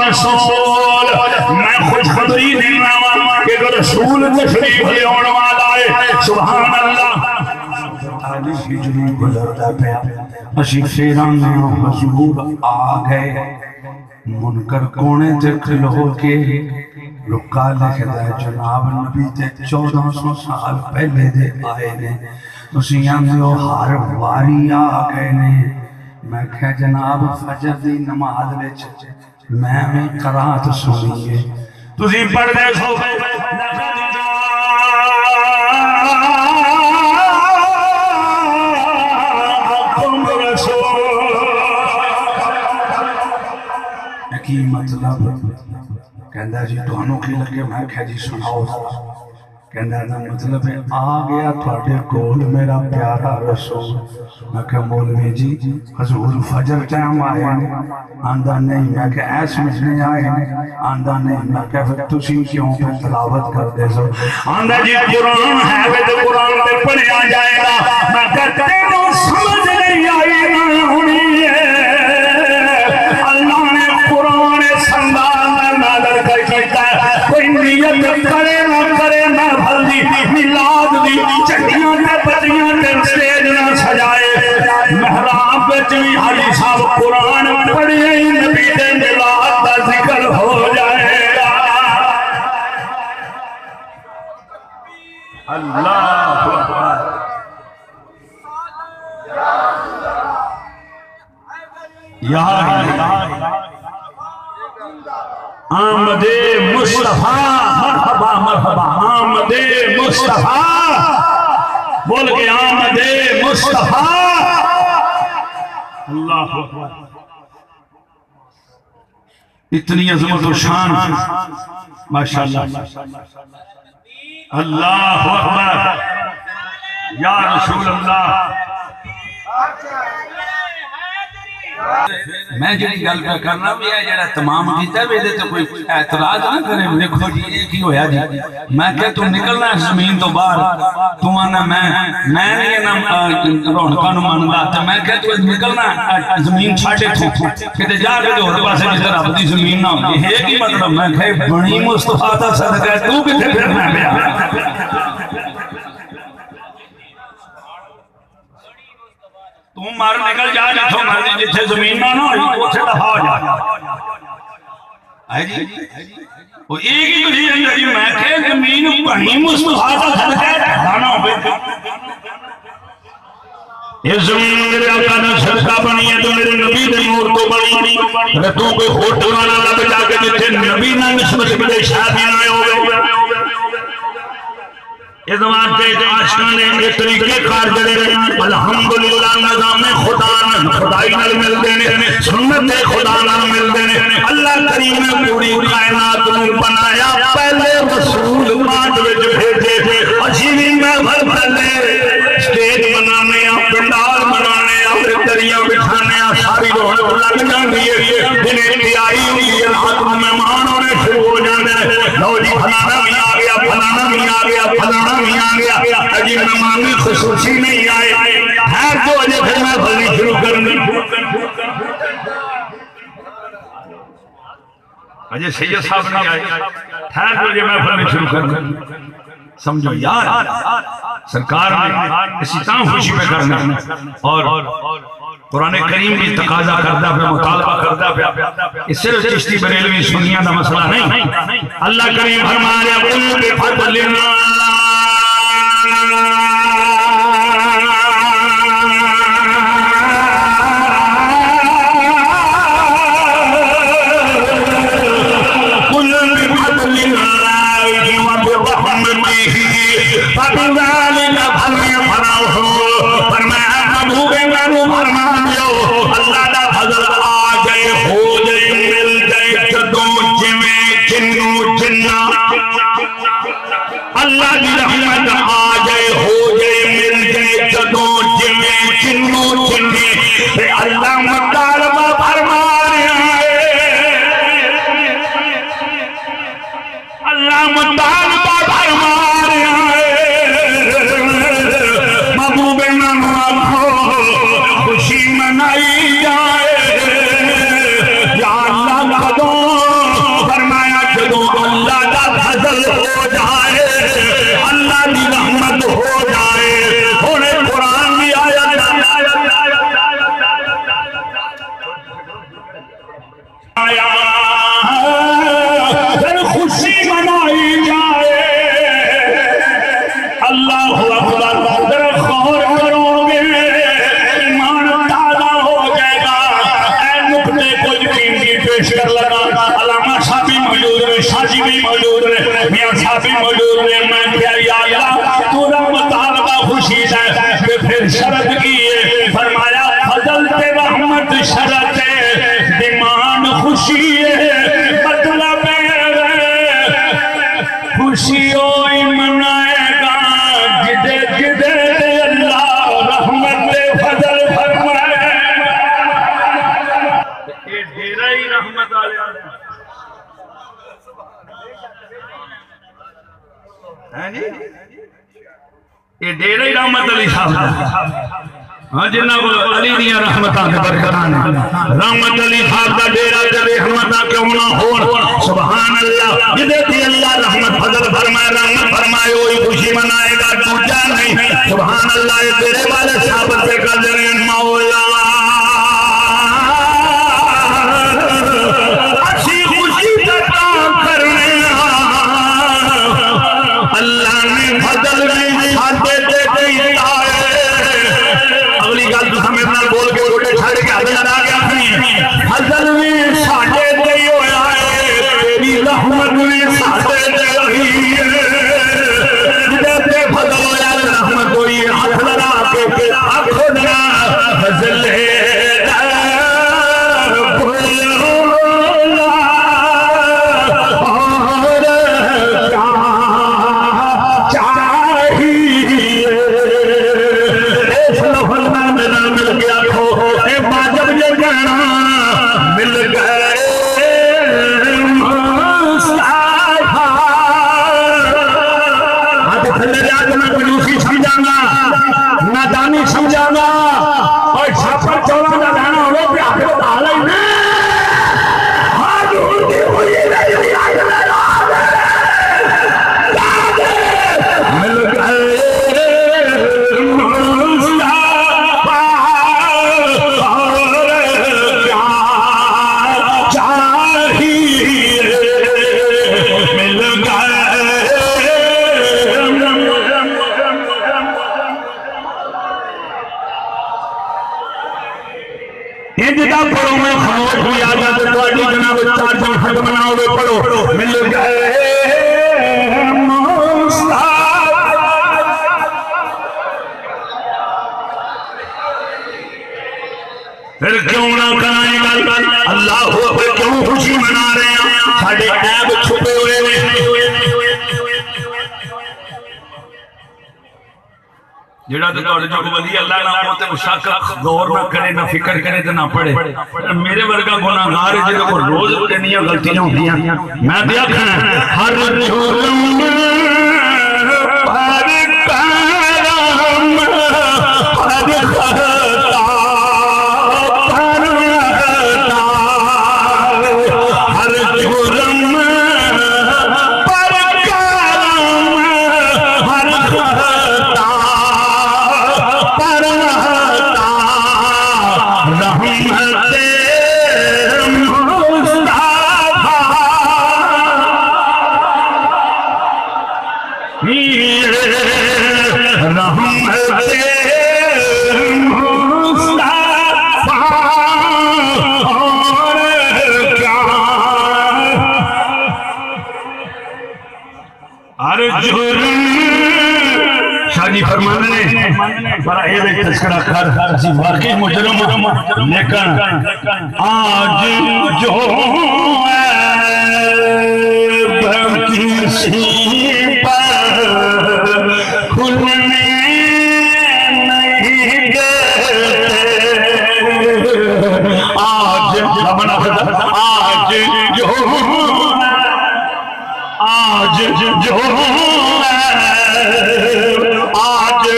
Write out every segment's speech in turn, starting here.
बेरसूल मैं खुशखबरी देना कि रसूल तशरीफ ले आने वाला है। सुभान अल्लाह। 40 हिजरी गुजरदा पिया असी फेरां हजूर आ गए। मुनकर कोने ते खलो के लुका लिखदा है जनाब नबी ते 1400 साल पहले दे आए ने। तुसी आंदे हो हर वारी आ गए ने। मैं कहा जनाब फजर दी नमाज विच मैं करात सुनीए तुसी पढ़दे सो की मतलब कहंदा जी तुहानू की लगे। मैं कहा जी सुनाओ। कहंदा ना मतलब है आ गया थोड़े कोल मेरा प्यारा रसूल। मैं कहा मौलवी जी हजूर फजर टाइम आए ने। आंदा नहीं। मैं कहा ऐस महीने आए ने। आंदा नहीं। मैं कहा फिर तुसी क्यों पे तिलावत करदे सो। आंदा जी कुरान है वे तो कुरान पे पढ़िया जाएगा। मैं कहते नो समझ नहीं आई ना हुनी है। अल्लाह ने कुरान संदान में नाज़िल किया कोई नियत करे ना भल्दी मिलाद दी चढ़ियां ते पत्तियां ते स्टेज ना सजाए। महराब विच भी हाजी साहब कुरान पढ़े ही नबी दे मिलाद दा जिक्र हो जाएगा। अल्लाहु अकबर। या आमदे मुस्तफा मरहबा मरहबा आमदे मुस्तफा बोल के आमदे मुस्तफा। अल्लाह इतनी अजमत और शान माशाअल्लाह। अल्लाह अकबर या रसूल अल्लाह। मैं जी गल पे करना भी है जरा तमाम कीता वे तो कोई एतराज ना करे। देखो जी ये की होया जी। मैं कह तू निकलना इस जमीन तो बाहर। तू आना मैं नहीं ना रौनका नु मनदा ते मैं कह तू निकलना जमीन छाड़े तू किते जाके ते होर पासे जिधर रब दी जमीन ना होगी। ये की मतलब। मैं कह बणी मुस्तफा दा सदका तू किथे फिरना पिया। तू मर निकल जा जिथों मर्जी जिथे जमीन ना होई उथे दफा हो जा। है जी वो एक ही तुझी अंदर जी। मैं कह जमीन बनी मुस्तफा दा सदका ना होवे। ये जमीन मेरे आका दा सदका बनी है तो मेरे नबी दे नूर तो बनी। अरे तू कोई होटल वाला लब जाके जिथे नबी ना निस्बत मिले शादी ना होवे। इस वास्ते आशिकां ने ये तरीके कार जड़े अल्हम्दुलिल्लाह निज़ाम खुदा खुदाई नाल मिलदे ने सुन्नत खुदा नाल मिलदे ने। अल्लाह करीम ने पूरी कायनात नूं बनाया पहले रसूल पाक विच भेजे। असीं भी महफिल पहले स्टेज बनाने आ पंडाल बनाने आ दरिया बिछाने आ सारी रौनक लग जांदी है। दिने तैयारी हुंदी है रात नूं मेहमान होने शुरू हो जांदे ने। लो जी फलाना भी आ गया फलाना भी आ गया फलाना भी आ गया। अजी मेहमान खुशूसी नहीं आए है तो अजय फिर मैं भरनी शुरू करनी। अजय सैयद साहब नहीं आए ठहर तो अजय मैं भरनी शुरू करनी। समझो यार सरकार ने इसी तरह खुशी में करना और कुरान करीम भी तकाजा करता पे मुतालबा करता पे। इस सिर्फ चिश्ती बरेलवी सुन्नियां दा मसला नहीं। अल्लाह करीम फरमाया कुल बिफदलिल्लाह अल्लाह कीता ते फिर शरत की है फरमाया फजल ते रहमत शरत है डिमांड खुशी है मतलब खुशी होई मनाएगा जिदे जिदे अल्लाह रहमत ते फजल फरमाए ये डेरा ही रहमत वाले हैं जी ये डेरा ही रहमत अली साहब हाँ जिन्ना को अली दिया रहमतां ते बरकतां ने रहमत अली साहब दा डेरा ते रहमतां क्यों ना होण सुभान अल्लाह जिदे दी अल्लाह रहमत फजल फरमाए रहमत फरमाए वही खुशी मनाएगा दूजा नहीं सुभान अल्लाह ये तेरे वाले साहब से कर दे मौला अच्छी खुशी का करने अल्लाह ने फजल भी साथे ते कीता अगली गल तो हमें नाल बोल के रोटे छड़ के हाथ लगा के अपनी फजल भी साथे ते होया है तेरी रहमत भी साथे ते रही है जिदे ते फजल होया रहमत होई हाथ लगा के आखो ना फजल है समझाना और छापर चौड़ा का जाना हो गया आपको ताला ही ना हाथ उल्टी हुई नहीं मिल गए मुस्तफा और क्या चाहिए मिल गए इंजदा पढ़ो मैं खामोश हुई आजाद तुम्हारी जनाब चार जन हक मनाओगे पढ़ो मिल गए फिर क्यों ना कराएगा अल्लाह क्यों खुशी मना रहे हैं साढ़े ऐब छुपे हुए जेड़ा तो तोड़े जो वली अल्लाह ना हो ते मुशक गौर ना करे ना फिक्र करे ते ना पढ़े मेरे वर्गा गुनाहगार है जिदे को रोज कितनी गलतियां होंदियां मैं ते आखना हर जुर्म हर करम हर खता हर जुर्म पर करम हर खता शादी फरमाने ने बड़ा ये तस्करा कर जी वाकई मुजरम लेकिन आज जो किसी पर खुलने नहीं देते आज जो आज जो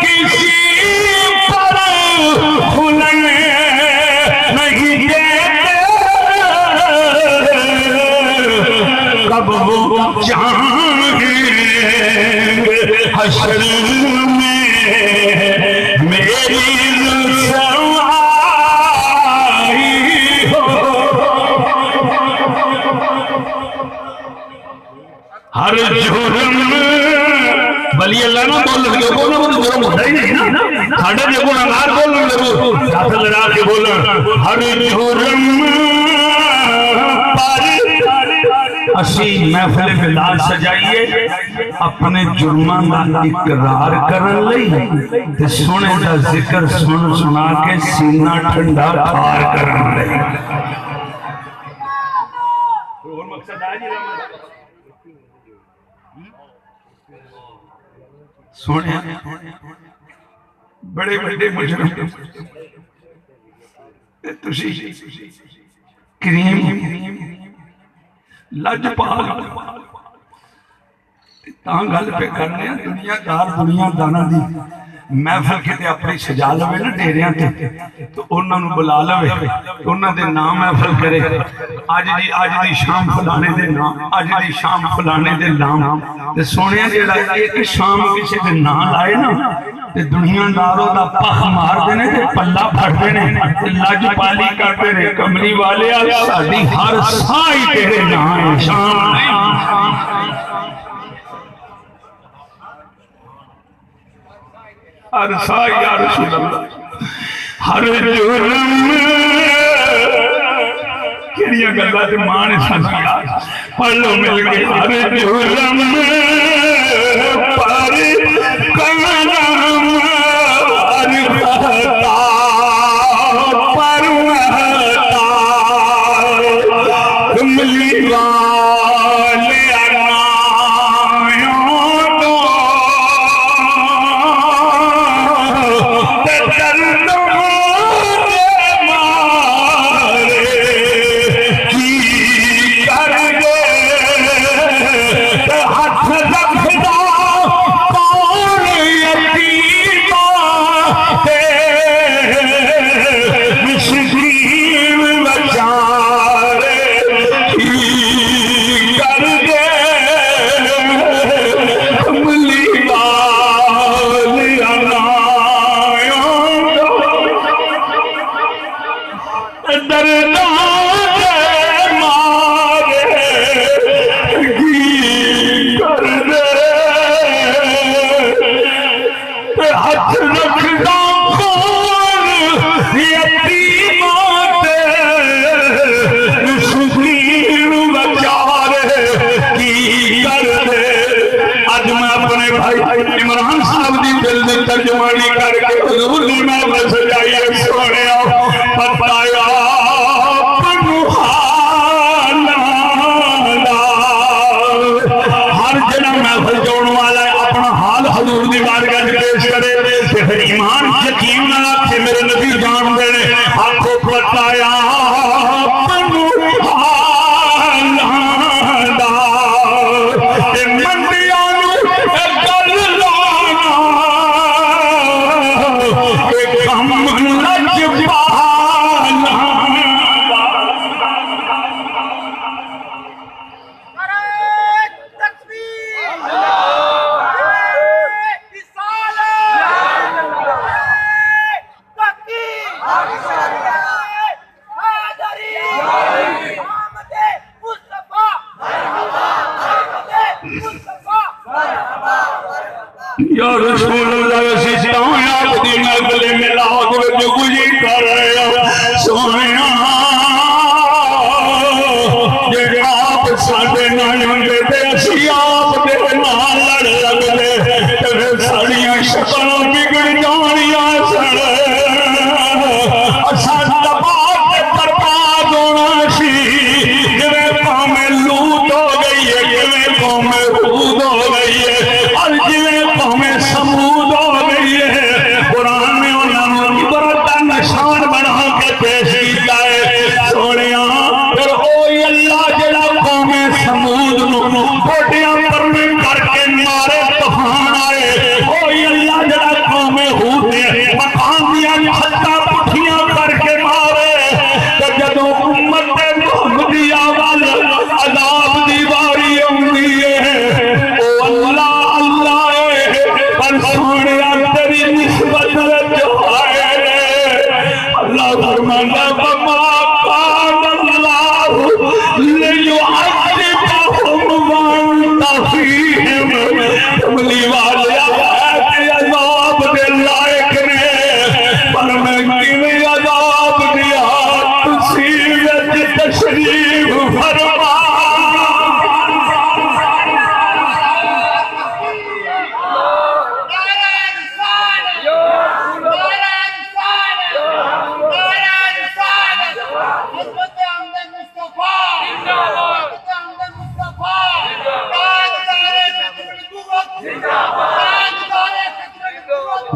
किसी पर खुलने नहीं देते कब वो जाएंगे हश्र में मेरी हर जुर्म बली अल्लाह ना बोल लगे को ना बोल जुर्म होता ही नहीं ना साडे जे गुनाहगार बोल लगे हाथ लगा के बोल हर जुर्म पर असी महफिल मिलाद सजाइए अपने जुर्मां दा इकरार करन लई ते सोने दा जिक्र सुन सुना के सीना ठंडा ठार करन लई। और मकसद है जी सोने बड़े बड़े मुजरिम तुसी करीम लजपाल गल पे करने दुनियादार दुनियादाना दी महफिल किते अपनी सजा लवे ना डेरियां ते तो उन्होंने बुला लवे तो उन्होंने नाम महफिल करे अज दी शाम फलाने दे नाम अज दी शाम फलाने दे नाम ते सोनिया जेड़ा एक शाम किसी दे नाम लाए ना ते दुनियादारों दा पख मारदे ने ते पल्ला फड़दे ने ते लजपाली करदे ने कमली वाले साडी हर साह ही तेरे नाम है शाम हर साह या रसूल अल्लाह हर जुर्म किड़िया गल्लां ते मां ने सानू याद पल्लो मिल गए हर जुर्म पर कलम हर खता पर महता कमली वाले तर्जुमानी करके हुजूर दी महफिल सजाई सोने बताया हर जना महफिल जोड़ने वाला अपना हाल हुजूर दी बारगाह में पेश करे फिर ईमान यकीन ना रखे मेरे नबी जान देने आंखों बताया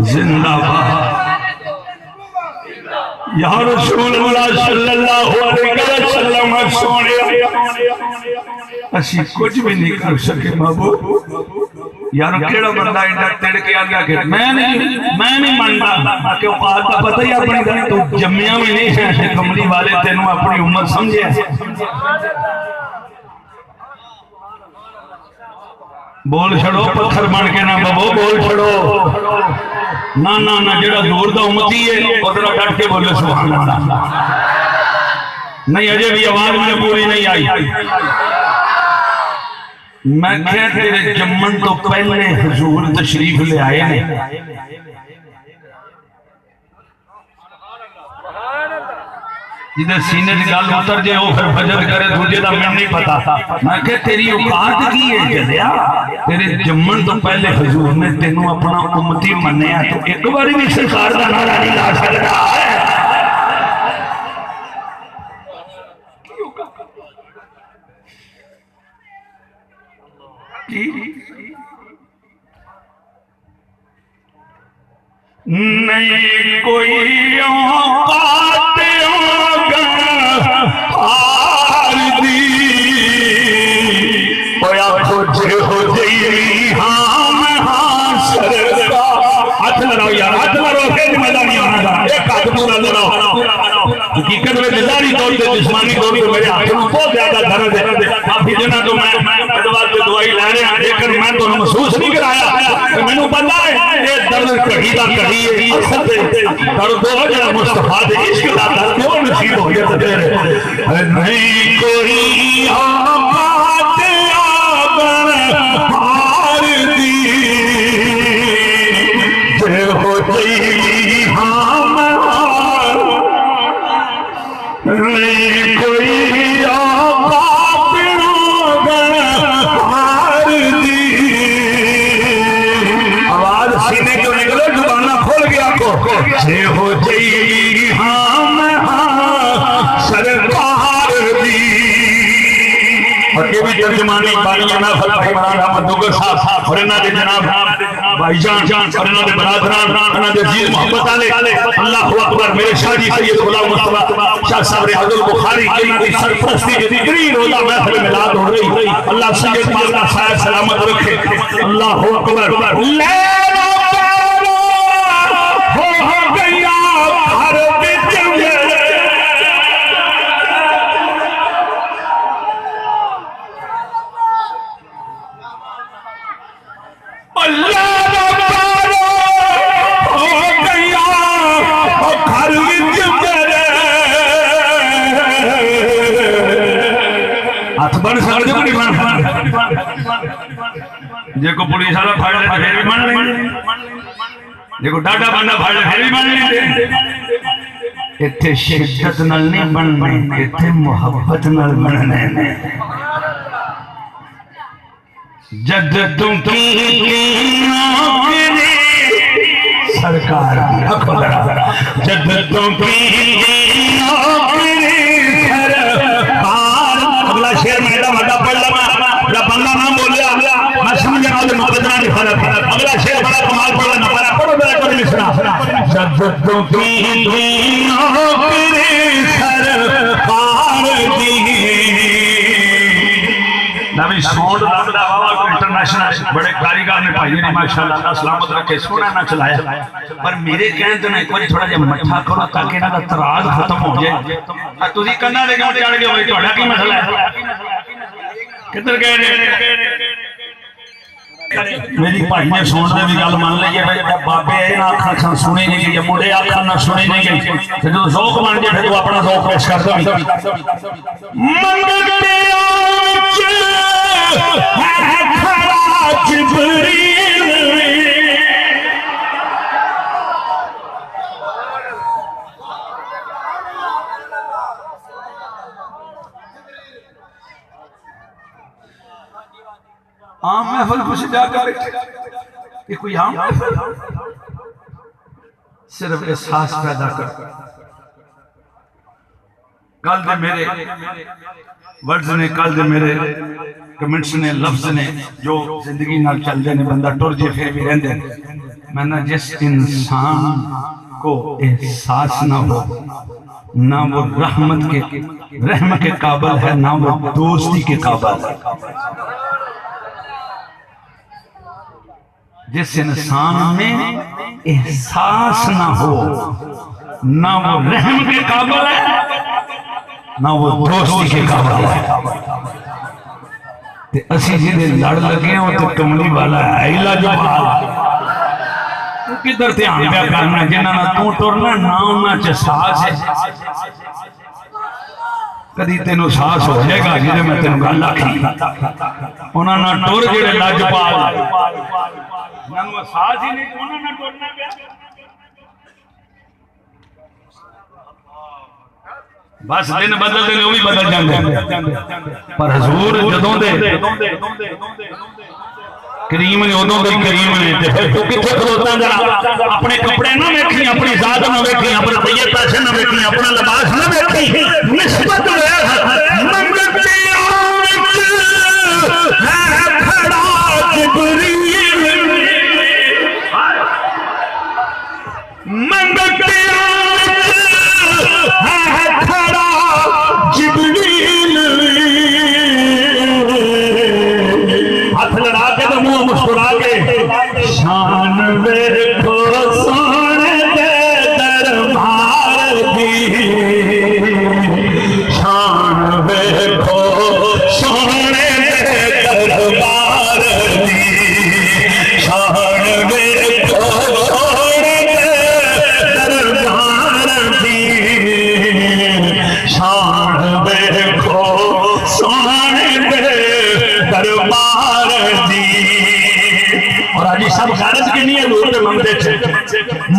जिंदाबाद या रसूलुल्लाह सल्लल्लाहु अलैहि वसल्लम सोने असी कुछ भी नहीं कर सके महबूब यार केड़ा बंदा इतना तिड़ के आंदा कि मैं नहीं मानता कि औकात का पता ही अपनी तो जम्मिया भी नहीं है कमली वाले तेनू अपनी उम्र समझे बोल छड़ो पत्थर बन के ना बबो बोल छड़ो ना ना ना जेड़ा दूर दा उम्मती है उधर डट के बोले सुभान अल्लाह नहीं अजय भी आवाज में पूरी नहीं आई मैं क्या तेरे जम्मन तो पहले हुजूर तशरीफ ले आए ने जिधर सीने की गल उतर जाए वो फिर फजर करे दूजे का मैं नहीं पता मैं क्या तेरी औकात की है चलिया तेरे जम्मन तो पहले हुजूर ने तेनू अपना उम्मती मन्निया तो एक बार भी सरकार का नारा नहीं ला सकता नहीं कोई औकात हो गई हाँ हाथ लगाओ यार हाथ लगाओ फिर मजा नहीं आना एक हाथ पूरा लगाओ हकीकत में निजारी तौर पे जिस्मानी तौर पे मेरे हाथ में बहुत ज्यादा दर्द है काफी दिनों तो मैं अदवार से दवाई ला रहे हैं लेकिन मैं तो महसूस नहीं कराया तो मैंने पता है ये दर्द कहीं का कहीं है असल में दर्द हो जरा मुस्तफा दे इश्क का दर्द क्यों नसीब हो गया तेरे नहीं कोई औकात हार दी जे हो गई हम कोई औकात हार दी आवाज सीने क्यों निकलो जुबाना खोल गया को जे हो गई हम सरकार दी और ये भी तर्जुमानी बानी जनाब भाई इमरान अहमद दुगर साहब और इन्हां दे जनाब भाईजान और इन्हां दे बरादरान इन्हां दे अजीज मोहब्बत आले अल्लाहू अकबर मेरे शाह जी सैयद गुलाम मुस्तफा शाह साहब रियाजुल बुखारी की सरपरस्ती की इतनी रोजा महफिल मिलाद हो रही अल्लाह सैयद पाक का साया सलामत रखे अल्लाहू अकबर हो गया हर बिच जेको पुलिस वाला फाड़ ले फिर भी मान लेंगे जेको डाटा बंदा फाड़ ले फिर भी मान लेंगे इत्थे शिद्दत नाल नहीं बनने इत्थे मोहब्बत नाल बनने ने जद तुम की नौकरी सरकार जद तुम की नौकरी सरकार अगला शेर मेरा मदा पढ़ ला बंदा ना बोलिया मैं समझ रहा हूं मुकदमा नहीं फर्क अगला शेर बड़ा कमाल पढ़ लेना पड़ा पढ़ो मेरा कोई मिसरा जब तुम की नौकरी सरकार दी नबी सोड लगदा बाबा इंटरनेशनल बड़े कारीगर ने भाई ने माशाल्लाह अल्लाह सलामत रखे सोना ना चलाया पर मेरे कहने तो एक बार थोड़ा जिहा मठा करो ताकि इन्हां दा तराज खत्म हो जाए तुसी कंधा दे क्यों चढ़ गए हो ਤੁਹਾਡਾ ਕੀ ਮਸਲਾ है किधर गए मेरी भाई ने सुनने की गल मान ली है बाबे आखा सुनी नहीं गई मुंडे आखा ना सुनी नहीं गई जो शौक बन जाए फिर अपना शौक पेश कर आम महफिल कुछ जाकर ये कोई आम महफिल सिर्फ एहसास पैदा कर कल दे मेरे वर्ड्स ने कल दे मेरे कमेंट्स ने लफ्ज ने जो जिंदगी नाल चलदे ने बंदा टुर जे फिर भी रहंदे मैंने जिस इंसान को एहसास न हो, ना वो रहम के काबिल है, ना वो दोस्ती के काबिल है। जिस इंसान में एहसास ना हो, ना वो रहम के काबिल है, ना वो दोस्ती के काबिल है। ते असी जिहदे लड़ लगे हो तो कमली वाला है ही लाजवाब। तू किधर ध्यान दिया करना, जिन्होंने तू टुरना ना उन्होंने च साहस है। कदी तेन साहस हो जाएगा जिसे मैं तेन गल आखी, उन्होंने टुर जेड़े लाजपाल साहस ही नहीं, उन्होंने टुरना पिया। बस दिन बदलते हैं, वो भी बदल जाते हैं। पर हजूर जदों दे करीम ने, उदों दे करीम ने। फिर तू किथे खलोता जरा, अपने कपड़े ना वेखी, अपनी जात ना वेखी, अपने रुपये पैसे ना वेखी, अपना लिबास ना वेखी, निस्बत मंगते है खड़ा जिब्रील, मंगते है खड़ा जिब्रील। हाथ लड़ा के तो मुंह मुस्कुरा के, शान देखो सोने दे दरबार दी, शान देखो सोने दे दरबार दी, शान देखो सोने दे दरबार दी, शान देखो सोने दे दरबार दी। और आज सब गारज के लिए लोग मंगते थे,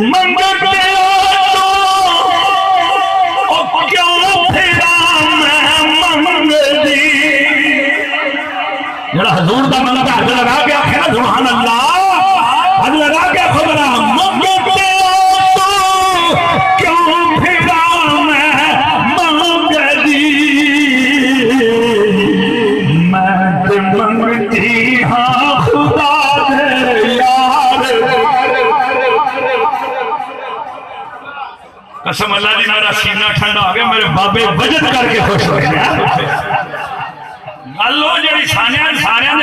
मंगते हो क्यों फिरा मैं मंग दी। जरा हजूर का मंगता हाथ लगा के आखे ना सुभान अल्लाह, हाथ लगा के खबरा, मंगते हो क्यों फिरा मैं मंग दी। मैं तो मंगती हाँ खुदा दे यार, कसम अल्लाह दी, मेरा सीना ठंडा हो गया, मेरे बाबे बजट करके खुश हो गया। गलो जी सारे के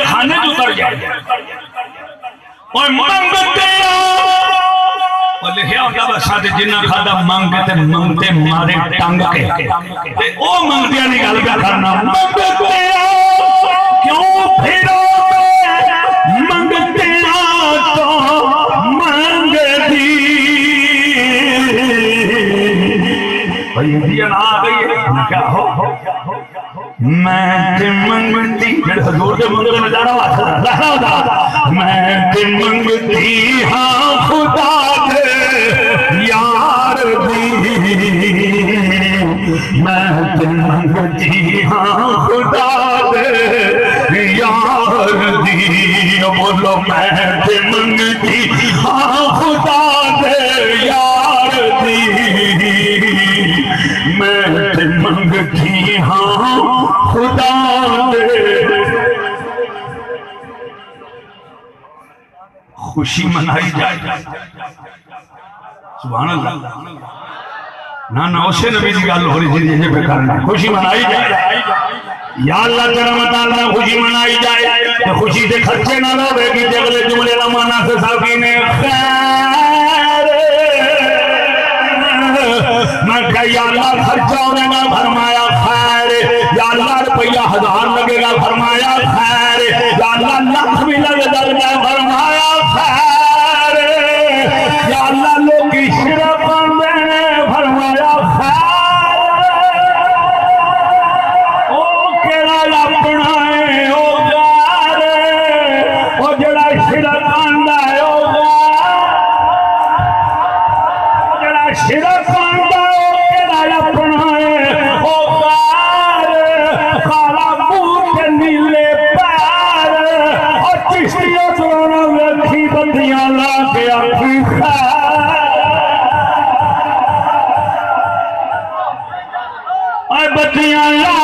खाने च उतर जाए। मंगते लिखा होता बसा जिन्ना खादा मंग के मंगते मारे टंग के, वो मंगतिया की गल क्या करना। मंगते क्यों फिरो मंगते तो मंग दी। भाई इंडियन आ गई क्या हो, मैं ते मंगती हजूर के मंगते नजारा होता, मैं ते मंगती हाँ खुदा दे यार दी, मैं ते मंगती हाँ खुदा दे यार दी। बोलो मैं ते मंगती हाँ खुदा दे यार दी, मैं ते मंगती हाँ खुदा दे। खुशी मनाई जाए, सुभान अल्लाह। ना उसे नबी की गल हो रही थी, खुशी मनाई जाए। या अल्लाह तेरा मतलब खुशी मनाई जाए तो खुशी से खर्चे ना लोगे। अगले जुमले का माना से साकी ने खैर, मैं क्या या अल्लाह खर्चा होगा, फरमाया खैर। या अल्लाह रुपया 1000 लगेगा, फरमाया खैर। या अल्लाह लाख भी लगेगा, फरमाया खैर। या अल्लाह लोग की शिरक फरमाया खैर। ओ केड़ा अपना है ओ गार, ओ जड़ा शिरक आंदा है ओ गार, जड़ा शिरक आंदा है ओ केड़ा अपना है ओ गार। काला बूट नीले पैर, और चिश्तियों सोना वेखी बत्तियां ला के आखी खैर। बत्तियां ला